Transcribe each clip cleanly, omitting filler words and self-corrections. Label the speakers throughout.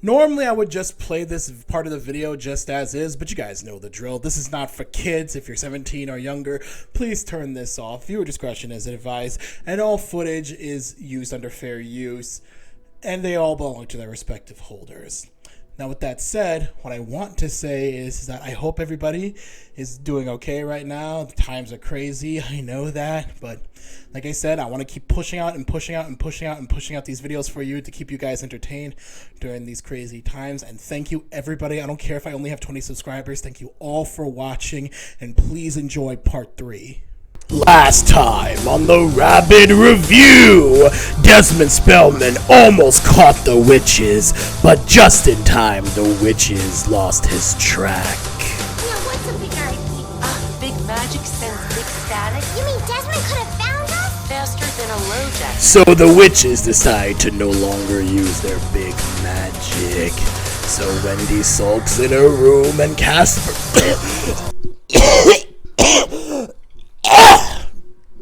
Speaker 1: Normally I would just play this part of the video just as is, but you guys know the drill. This is not for kids. If you're 17 or younger, please turn this off. Viewer discretion is advised, and all footage is used under fair use, and they all belong to their respective holders. Now, with that said, what I want to say is that I hope everybody is doing okay right now. The times are crazy, I know that, but like I said, I want to keep pushing out and pushing out and pushing out and pushing out these videos for you to keep you guys entertained during these crazy times. And thank you, everybody. I don't care if I only have 20 subscribers. Thank you all for watching, and please enjoy part 3. Last time on the Rabid Review, Desmond Spellman almost caught the witches, but just in time, the witches lost his track.
Speaker 2: Yeah, what's a big idea?
Speaker 3: Big magic sends big static.
Speaker 2: You mean Desmond could have found us?
Speaker 3: Faster than a LoJack.
Speaker 1: So the witches decide to no longer use their big magic. So Wendy sulks in her room and Casper...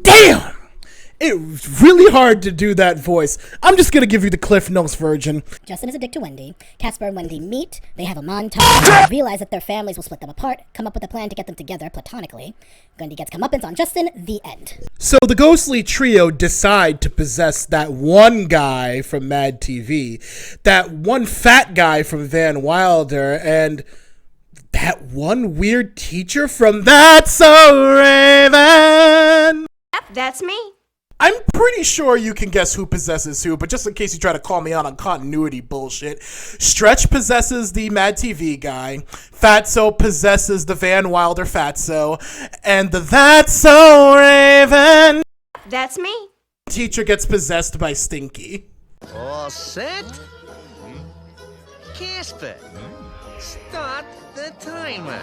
Speaker 1: Damn! It's really hard to do that voice. I'm just gonna give you the Cliff Notes version.
Speaker 4: Justin is a dick to Wendy. Casper and Wendy meet. They have a montage. Realize that their families will split them apart. Come up with a plan to get them together platonically. Wendy gets comeuppance on Justin. The end.
Speaker 1: So the ghostly trio decide to possess that one guy from Mad TV, that one fat guy from Van Wilder, and that one weird teacher from That's So Raven.
Speaker 2: Yep, that's me.
Speaker 1: I'm pretty sure you can guess who possesses who, but just in case you try to call me out on continuity bullshit, Stretch possesses the Mad TV guy, Fatso possesses the Van Wilder Fatso, and the That's So Raven
Speaker 2: That's me.
Speaker 1: teacher gets possessed by Stinky.
Speaker 5: All set? Casper, start the timer.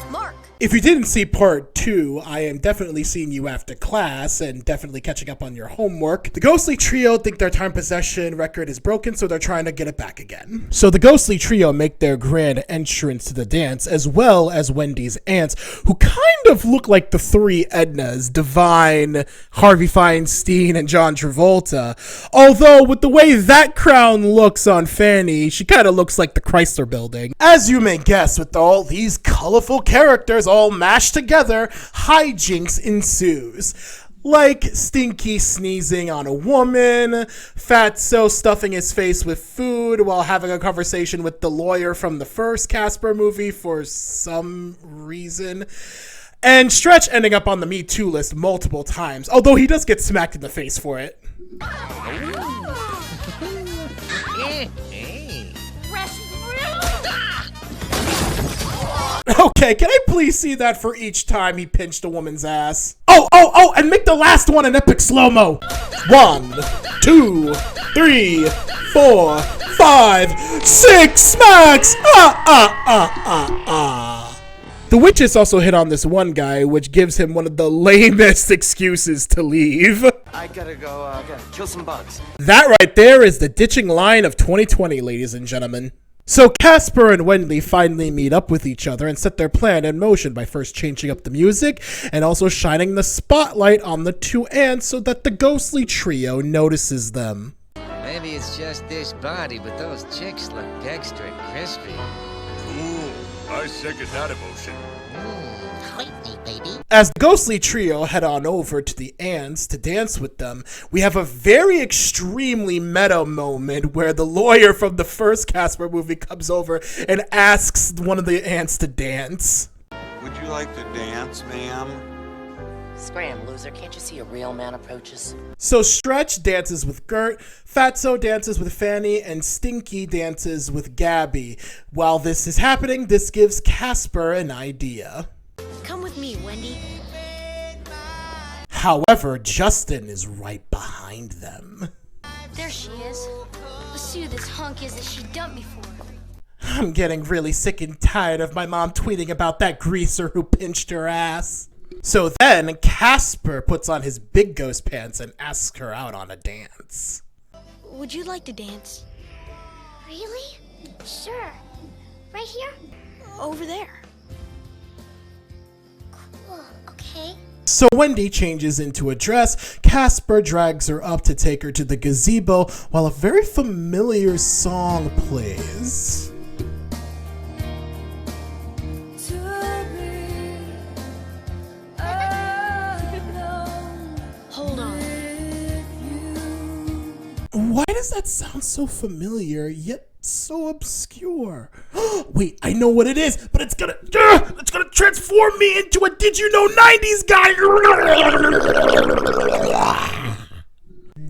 Speaker 2: Mark.
Speaker 1: If you didn't see part 2, I am definitely seeing you after class and definitely catching up on your homework. The ghostly trio think their time possession record is broken, so they're trying to get it back again. So the ghostly trio make their grand entrance to the dance, as well as Wendy's aunts, who kind of look like the three Ednas, Divine, Harvey Feinstein, and John Travolta. Although, with the way that crown looks on Fanny, she kind of looks like the Chrysler Building. As you may guess, with all these colorful characters all mashed together, hijinks ensues. Like Stinky sneezing on a woman, Fatso stuffing his face with food while having a conversation with the lawyer from the first Casper movie for some reason, and Stretch ending up on the Me Too list multiple times, although he does get smacked in the face for it. Okay, can I please see that for each time he pinched a woman's ass? Oh, and make the last one an epic slow-mo. 1, 2, 3, 4, 5, 6 smacks! The witches also hit on this one guy, which gives him one of the lamest excuses to leave.
Speaker 5: I gotta go, kill some bugs.
Speaker 1: That right there is the ditching line of 2020, ladies and gentlemen. So Casper and Wendy finally meet up with each other and set their plan in motion by first changing up the music and also shining the spotlight on the two aunts so that the ghostly trio notices them.
Speaker 5: Maybe it's just this body, but those chicks look extra crispy.
Speaker 6: Ooh, I second that emotion.
Speaker 1: As the ghostly trio head on over to the aunts to dance with them, we have a very extremely meta moment where the lawyer from the first Casper movie comes over and asks one of the aunts to dance.
Speaker 6: Would you like to dance, ma'am?
Speaker 3: Scram, loser. Can't you see a real man approaches?
Speaker 1: So Stretch dances with Gert, Fatso dances with Fanny, and Stinky dances with Gabby. While this is happening, this gives Casper an idea.
Speaker 2: Come with me, Wendy.
Speaker 1: However, Justin is right behind them.
Speaker 2: There she is. Let's see who this hunk is that she dumped me for.
Speaker 1: I'm getting really sick and tired of my mom tweeting about that greaser who pinched her ass. So then, Casper puts on his big ghost pants and asks her out on a dance.
Speaker 2: Would you like to dance? Really? Sure. Right here? Over there. Cool. Okay.
Speaker 1: So Wendy changes into a dress. Casper drags her up to take her to the gazebo while a very familiar song plays.
Speaker 2: Hold on.
Speaker 1: Why does that sound so familiar, yet so obscure? Wait, I know what it is, but it's gonna transform me into a Did You Know 90s guy.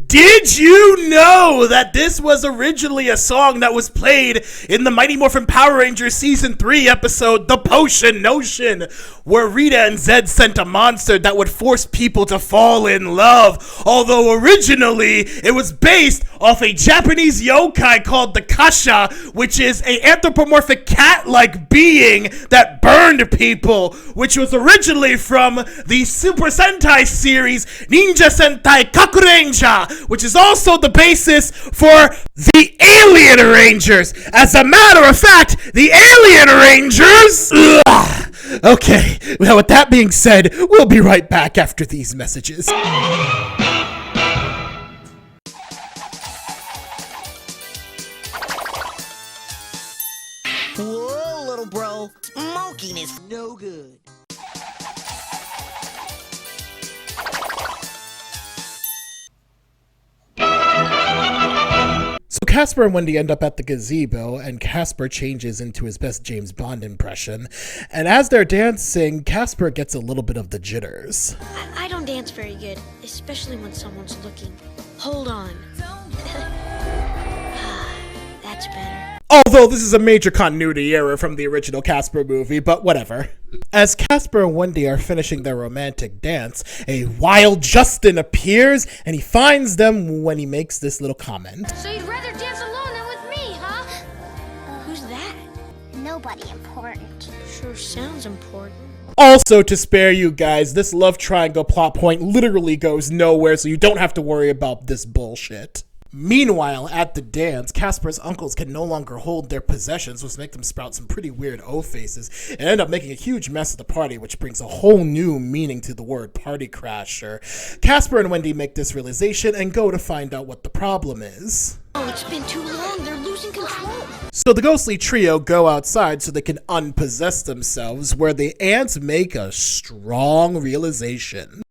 Speaker 1: Did you know that this was originally a song that was played in the Mighty Morphin Power Rangers Season 3 episode, The Potion Notion, where Rita and Zed sent a monster that would force people to fall in love, although originally it was based off a Japanese yokai called the Kasha, which is an anthropomorphic cat-like being that burned people, which was originally from the Super Sentai series Ninja Sentai Kakurenja, which is also the basis for the Alien Rangers. As a matter of fact, the Alien Rangers... Okay, well, with that being said, we'll be right back after these messages.
Speaker 7: Whoa, little bro. Smoking is no good.
Speaker 1: So Casper and Wendy end up at the gazebo, and Casper changes into his best James Bond impression. And as they're dancing, Casper gets a little bit of the jitters.
Speaker 2: I don't dance very good, especially when someone's looking. Hold on. That's better.
Speaker 1: Although this is a major continuity error from the original Casper movie, but whatever. As Casper and Wendy are finishing their romantic dance, a wild Justin appears, and he finds them when he makes this little comment.
Speaker 2: So you'd rather dance alone than with me, huh? Who's that?
Speaker 8: Nobody important.
Speaker 2: Sure sounds important.
Speaker 1: Also, to spare you guys, this love triangle plot point literally goes nowhere, so you don't have to worry about this bullshit. Meanwhile, at the dance, Casper's uncles can no longer hold their possessions, which make them sprout some pretty weird O-faces, and end up making a huge mess of the party, which brings a whole new meaning to the word party crasher. Casper and Wendy make this realization and go to find out what the problem is.
Speaker 2: Oh, it's been too long. They're losing control.
Speaker 1: So the ghostly trio go outside so they can unpossess themselves, where the ants make a strong realization.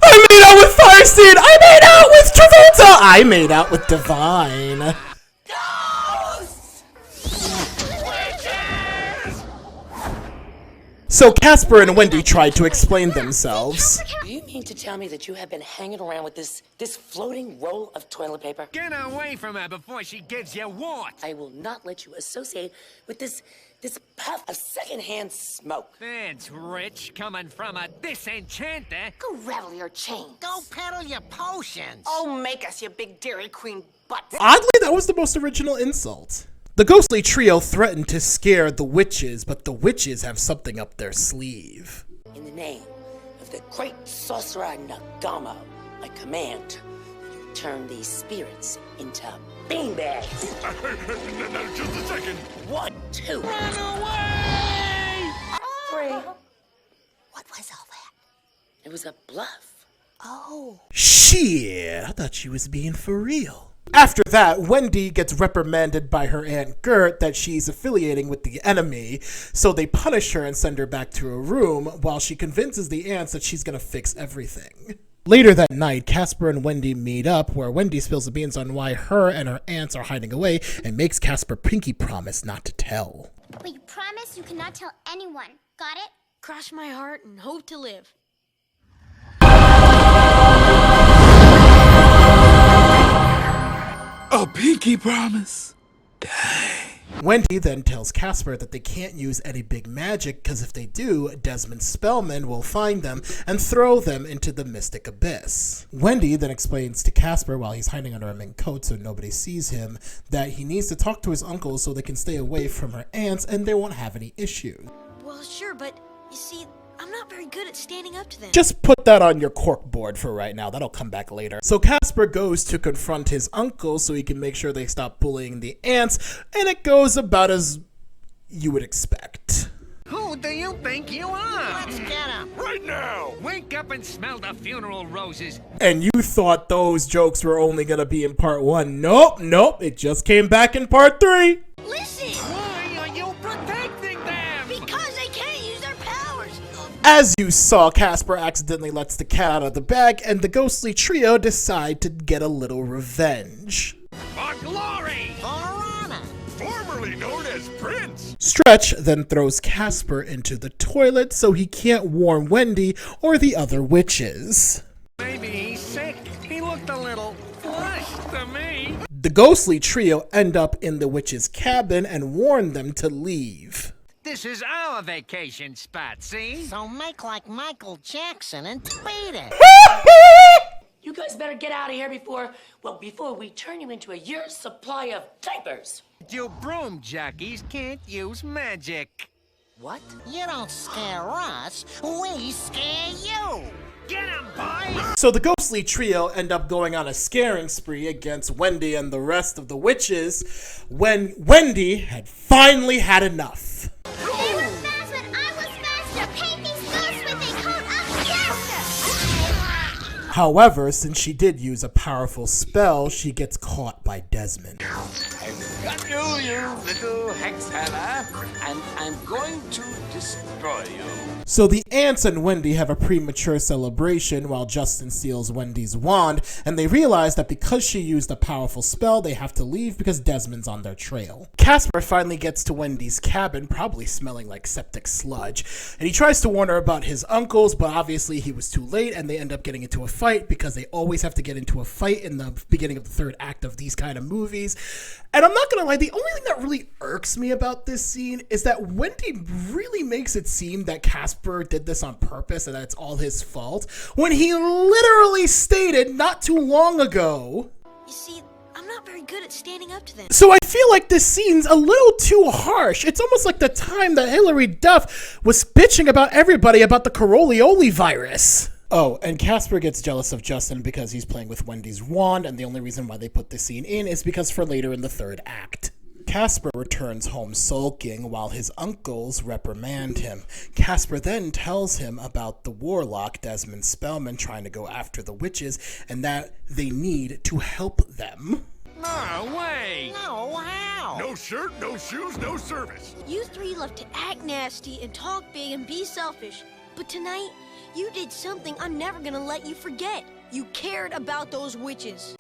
Speaker 1: I made out with Firestein! I made out with Travolta! I made out with Divine. So Casper and Wendy tried to explain themselves.
Speaker 3: Do you mean to tell me that you have been hanging around with this floating roll of toilet paper?
Speaker 5: Get away from her before she gives you what?
Speaker 3: I will not let you associate with this puff of secondhand smoke.
Speaker 5: That's rich coming from a disenchanter.
Speaker 3: Go rattle your chain.
Speaker 7: Go peddle your potions.
Speaker 3: Oh, make us, you big Dairy Queen butt.
Speaker 1: Oddly, that was the most original insult. The ghostly trio threatened to scare the witches, but the witches have something up their sleeve.
Speaker 3: In the name of the great sorcerer Nagamo, I command that you turn these spirits into beanbags.
Speaker 6: Just a second.
Speaker 3: 1, 2.
Speaker 7: Run away!
Speaker 3: 3.
Speaker 7: What was all that?
Speaker 3: It was a bluff.
Speaker 7: Oh.
Speaker 1: Shit, I thought she was being for real. After that, Wendy gets reprimanded by her Aunt Gert that she's affiliating with the enemy, so they punish her and send her back to her room while she convinces the aunts that she's gonna fix everything. Later that night, Casper and Wendy meet up, where Wendy spills the beans on why her and her aunts are hiding away and makes Casper pinky promise not to tell.
Speaker 8: But you promise you cannot tell anyone. Got it?
Speaker 2: Cross my heart and hope to live.
Speaker 6: A pinky promise.
Speaker 1: Wendy then tells Casper that they can't use any big magic because if they do, Desmond Spellman will find them and throw them into the mystic abyss. Wendy then explains to Casper while he's hiding under a mink coat so nobody sees him that he needs to talk to his uncles so they can stay away from her aunts and they won't have any issues.
Speaker 2: Well, sure, but you see, I'm not very good at standing up to them.
Speaker 1: Just put that on your corkboard for right now. That'll come back later. So Casper goes to confront his uncle so he can make sure they stop bullying the ants, and it goes about as you would expect.
Speaker 5: Who do you think you are?
Speaker 7: Let's get him.
Speaker 6: Right now!
Speaker 5: Wake up and smell the funeral roses.
Speaker 1: And you thought those jokes were only gonna be in part 1. Nope, it just came back in part 3.
Speaker 2: Listen!
Speaker 5: Why are you protecting them?
Speaker 2: Because they can't use their powers!
Speaker 1: As you saw, Casper accidentally lets the cat out of the bag, and the ghostly trio decide to get a little revenge.
Speaker 5: For glory!
Speaker 7: For honor.
Speaker 6: Formerly known as Prince!
Speaker 1: Stretch then throws Casper into the toilet so he can't warn Wendy or the other witches.
Speaker 5: Maybe he's sick. He looked a little flushed to me.
Speaker 1: The ghostly trio end up in the witches' cabin and warn them to leave.
Speaker 5: This is our vacation spot, see?
Speaker 7: So make like Michael Jackson and beat it.
Speaker 3: You guys better get out of here before we turn you into a year's supply of diapers.
Speaker 5: You broom jockeys can't use magic.
Speaker 3: What?
Speaker 7: You don't scare us, we scare you.
Speaker 5: Get him, boys!
Speaker 1: So the ghostly trio end up going on a scaring spree against Wendy and the rest of the witches when Wendy had finally had enough.
Speaker 8: They were fast when I was faster. Paint these ghosts with a coat of faster.
Speaker 1: However, since she did use a powerful spell, she gets caught by Desmond.
Speaker 6: Got you little hex hammer, and I'm going to destroy you.
Speaker 1: So the ants and Wendy have a premature celebration while Justin steals Wendy's wand, and they realize that because she used a powerful spell, they have to leave because Desmond's on their trail. Casper finally gets to Wendy's cabin, probably smelling like septic sludge, and he tries to warn her about his uncles, but obviously he was too late, and they end up getting into a fight because they always have to get into a fight in the beginning of the third act of these kind of movies. And I'm not gonna lie, the only thing that really irks me about this scene is that Wendy really makes it seem that Casper did this on purpose and that it's all his fault, when he literally stated not too long ago.
Speaker 2: You see, I'm not very good at standing up to them.
Speaker 1: So I feel like this scene's a little too harsh. It's almost like the time that Hilary Duff was bitching about everybody about the Coriolis virus. Oh, and Casper gets jealous of Justin because he's playing with Wendy's wand, and the only reason why they put this scene in is because for later in the third act. Casper returns home sulking while his uncles reprimand him. Casper then tells him about the warlock Desmond Spellman trying to go after the witches and that they need to help them.
Speaker 5: No way!
Speaker 7: No, how?
Speaker 6: No shirt, no shoes, no service.
Speaker 2: You three love to act nasty and talk big and be selfish. But tonight, you did something I'm never gonna let you forget. You cared about those witches.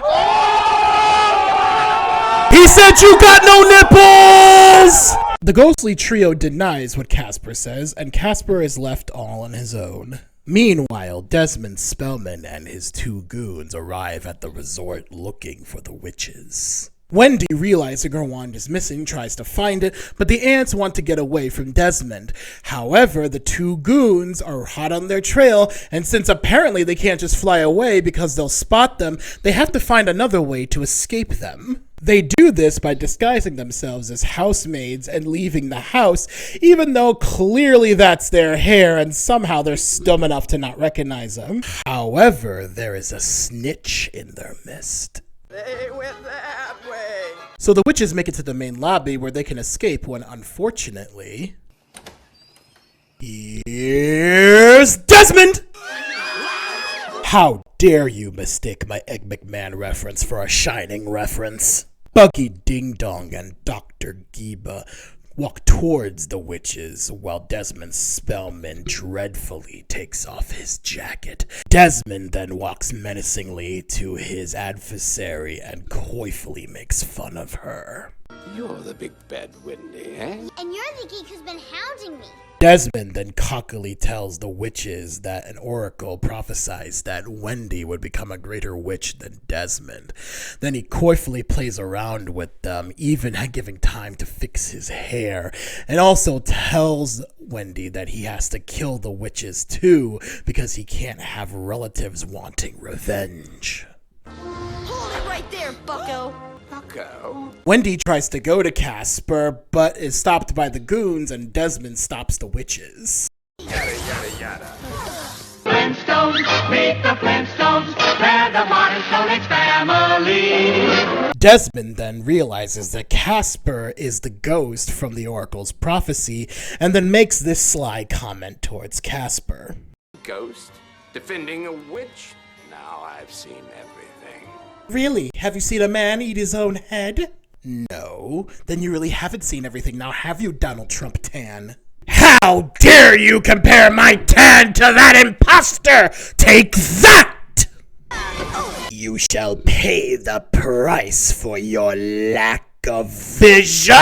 Speaker 1: He said you got no nipples! The ghostly trio denies what Casper says, and Casper is left all on his own. Meanwhile, Desmond Spellman and his two goons arrive at the resort looking for the witches. Wendy, realizing her wand is missing, tries to find it, but the ants want to get away from Desmond. However, the two goons are hot on their trail, and since apparently they can't just fly away because they'll spot them, they have to find another way to escape them. They do this by disguising themselves as housemaids and leaving the house, even though clearly that's their hair and somehow they're dumb enough to not recognize them. However, there is a snitch in their midst.
Speaker 7: They went that way.
Speaker 1: So the witches make it to the main lobby where they can escape when, unfortunately, here's Desmond! How dare you mistake my Egg McMahon reference for a Shining reference? Buggy Ding Dong and Dr. Giba walk towards the witches while Desmond Spellman dreadfully takes off his jacket. Desmond then walks menacingly to his adversary and coyfully makes fun of her.
Speaker 6: You're the big bad Wendy, eh?
Speaker 8: And you're the geek who's been hounding me.
Speaker 1: Desmond then cockily tells the witches that an oracle prophesied that Wendy would become a greater witch than Desmond. Then he coyfully plays around with them, even giving time to fix his hair, and also tells Wendy that he has to kill the witches too because he can't have relatives wanting revenge.
Speaker 2: Hold it right there, bucko.
Speaker 1: Wendy tries to go to Casper, but is stopped by the goons, and Desmond stops the witches.
Speaker 6: Yada, yada, yada.
Speaker 9: Flintstones, meet the Flintstones, they're the modern Stone Age family.
Speaker 1: Desmond then realizes that Casper is the ghost from the Oracle's prophecy, and then makes this sly comment towards Casper.
Speaker 6: Ghost? Defending a witch? Now I've seen everything.
Speaker 1: Really? Have you seen a man eat his own head? No. Then you really haven't seen everything, now have you, Donald Trump Tan? How dare you compare my tan to that imposter! Take that! You shall pay the price for your lack of vision!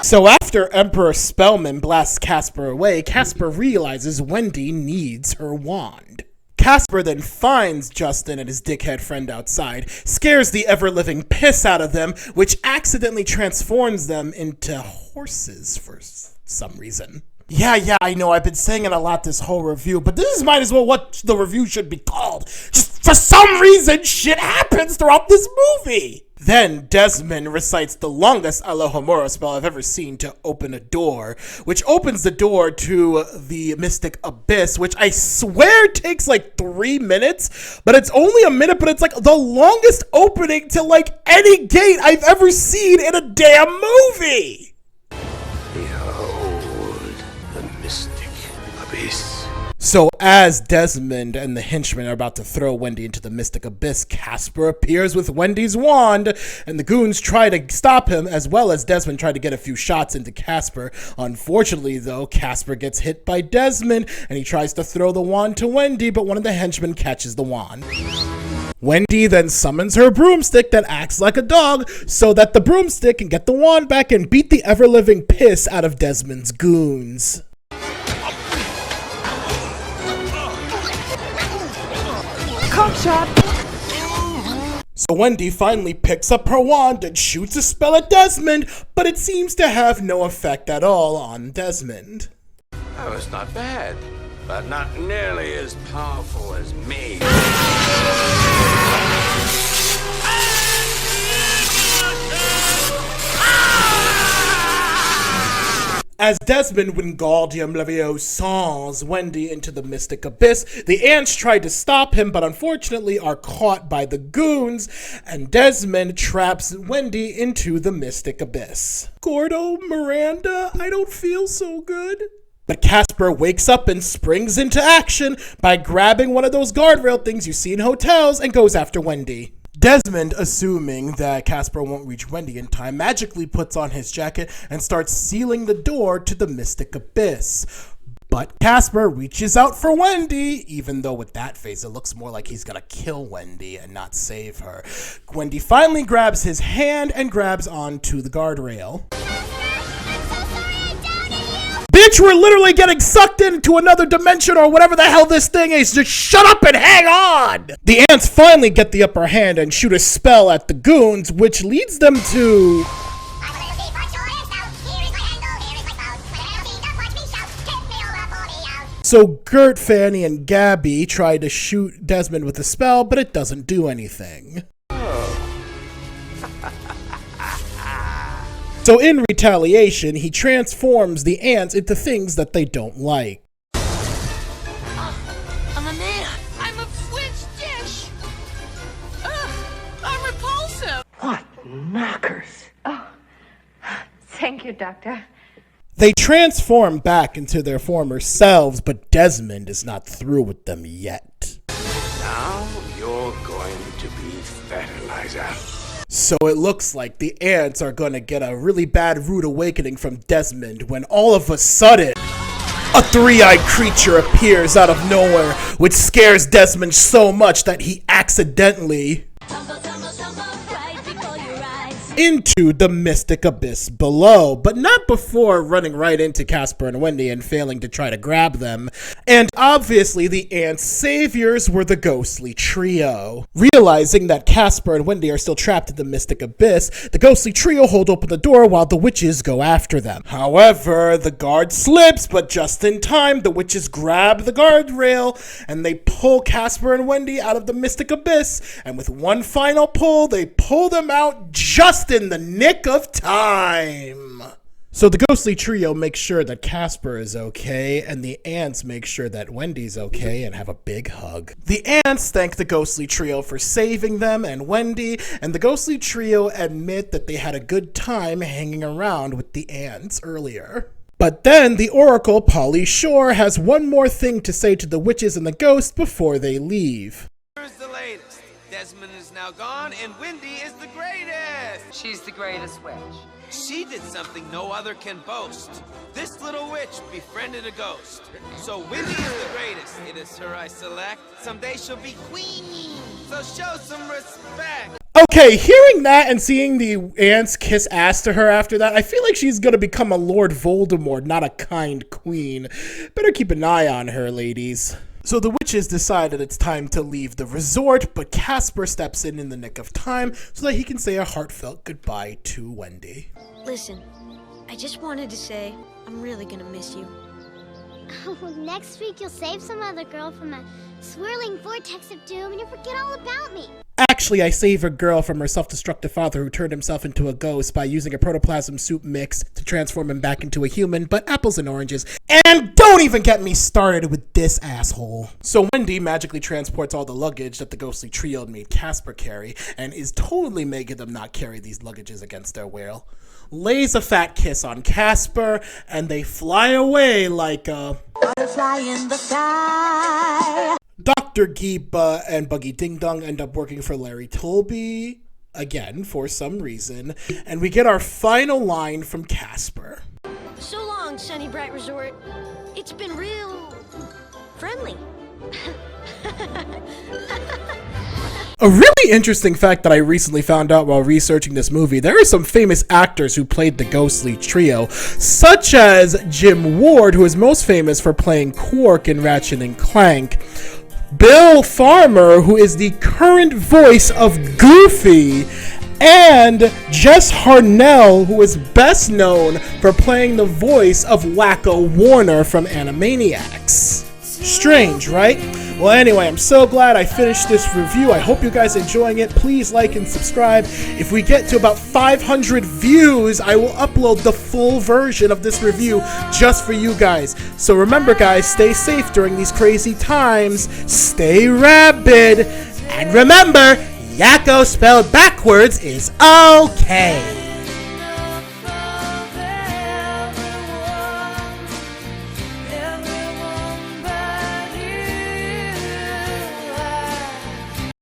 Speaker 1: So after Emperor Spellman blasts Casper away, Casper realizes Wendy needs her wand. Casper then finds Justin and his dickhead friend outside, scares the ever-living piss out of them, which accidentally transforms them into horses for some reason. Yeah, I know, I've been saying it a lot this whole review, but this might as well what the review should be called. Just for some reason, shit happens throughout this movie! Then Desmond recites the longest Alohomora spell I've ever seen to open a door, which opens the door to the Mystic Abyss, which I swear takes like 3 minutes, but it's only a minute, but it's like the longest opening to like any gate I've ever seen in a damn movie!
Speaker 6: Behold the Mystic Abyss.
Speaker 1: So as Desmond and the henchmen are about to throw Wendy into the Mystic Abyss, Casper appears with Wendy's wand, and the goons try to stop him, as well as Desmond try to get a few shots into Casper. Unfortunately, though, Casper gets hit by Desmond, and he tries to throw the wand to Wendy, but one of the henchmen catches the wand. Wendy then summons her broomstick that acts like a dog, so that the broomstick can get the wand back and beat the ever-living piss out of Desmond's goons. So Wendy finally picks up her wand and shoots a spell at Desmond, but it seems to have no effect at all on Desmond.
Speaker 6: That was not bad, but not nearly as powerful as me.
Speaker 1: As Desmond Wingardium Leviosa's Wendy into the Mystic Abyss, the ants try to stop him, but unfortunately are caught by the goons, and Desmond traps Wendy into the Mystic Abyss. Gordo, Miranda, I don't feel so good. But Casper wakes up and springs into action by grabbing one of those guardrail things you see in hotels and goes after Wendy. Desmond, assuming that Casper won't reach Wendy in time, magically puts on his jacket and starts sealing the door to the Mystic Abyss. But Casper reaches out for Wendy, even though with that face it looks more like he's gonna kill Wendy and not save her. Wendy finally grabs his hand and grabs onto the guardrail. Bitch, we're literally getting sucked into another dimension or whatever the hell this thing is. Just shut up and hang on! The ants finally get the upper hand and shoot a spell at the goons, which leads them to... So Gert, Fanny, and Gabby try to shoot Desmond with a spell, but it doesn't do anything. So in retaliation, he transforms the ants into things that they don't like.
Speaker 7: I'm a man. I'm a French dish. I'm repulsive.
Speaker 10: What knockers. Oh, thank you, Doctor.
Speaker 1: They transform back into their former selves, but Desmond is not through with them yet.
Speaker 6: Now you're going to be fertilizer.
Speaker 1: So it looks like the ants are going to get a really bad rude awakening from Desmond when all of a sudden, a three-eyed creature appears out of nowhere, which scares Desmond so much that he accidentally into the Mystic Abyss below, but not before running right into Casper and Wendy and failing to try to grab them. And obviously the ants' saviors were the ghostly trio. Realizing that Casper and Wendy are still trapped in the Mystic Abyss, the ghostly trio hold open the door while the witches go after them. However, the guard slips, but just in time, the witches grab the guardrail and they pull Casper and Wendy out of the Mystic Abyss, and with one final pull, they pull them out just in the nick of time. So the ghostly trio makes sure that Casper is okay, and the ants make sure that Wendy's okay and have a big hug. The ants thank the ghostly trio for saving them and Wendy, and the ghostly trio admit that they had a good time hanging around with the ants earlier. But then the Oracle, Polly Shore, has one more thing to say to the witches and the ghost before they leave.
Speaker 6: Here's the latest. Desmond is now gone, and Wendy is the greatest.
Speaker 11: She's the greatest witch.
Speaker 6: She did something no other can boast. This little witch befriended a ghost. So Wendy is the greatest. It is her I select. Someday she'll be queen. So show some respect.
Speaker 1: Okay, hearing that and seeing the ants kiss ass to her after that, I feel like she's gonna become a Lord Voldemort, not a kind queen. Better keep an eye on her, ladies. So the witches decide that it's time to leave the resort, but Casper steps in the nick of time so that he can say a heartfelt goodbye to Wendy.
Speaker 2: Listen, I just wanted to say I'm really gonna miss you.
Speaker 8: Oh, next week you'll save some other girl from a swirling vortex of doom and you'll forget all about me.
Speaker 1: Actually, I save a girl from her self-destructive father who turned himself into a ghost by using a protoplasm soup mix to transform him back into a human, but apples and oranges. And don't even get me started with this asshole. So Wendy magically transports all the luggage that the ghostly trio made Casper carry and is totally making them not carry these luggages against their will. Lays a fat kiss on Casper, and they fly away like a butterfly in the sky. Dr. Geepa and Buggy Ding Dong end up working for Larry Tolby, again, for some reason, and we get our final line from Casper.
Speaker 2: So long, Sunny Bright Resort. It's been real friendly.
Speaker 1: A really interesting fact that I recently found out while researching this movie, there are some famous actors who played the ghostly trio, such as Jim Ward, who is most famous for playing Quark in Ratchet and Clank, Bill Farmer, who is the current voice of Goofy, and Jess Harnell, who is best known for playing the voice of Wacko Warner from Animaniacs. Strange, right? Well, anyway, I'm so glad I finished this review. I hope you guys are enjoying it. Please like and subscribe. If we get to about 500 views, I will upload the full version of this review just for you guys. So remember, guys, stay safe during these crazy times. Stay rabid. And remember, Yakko spelled backwards is okay.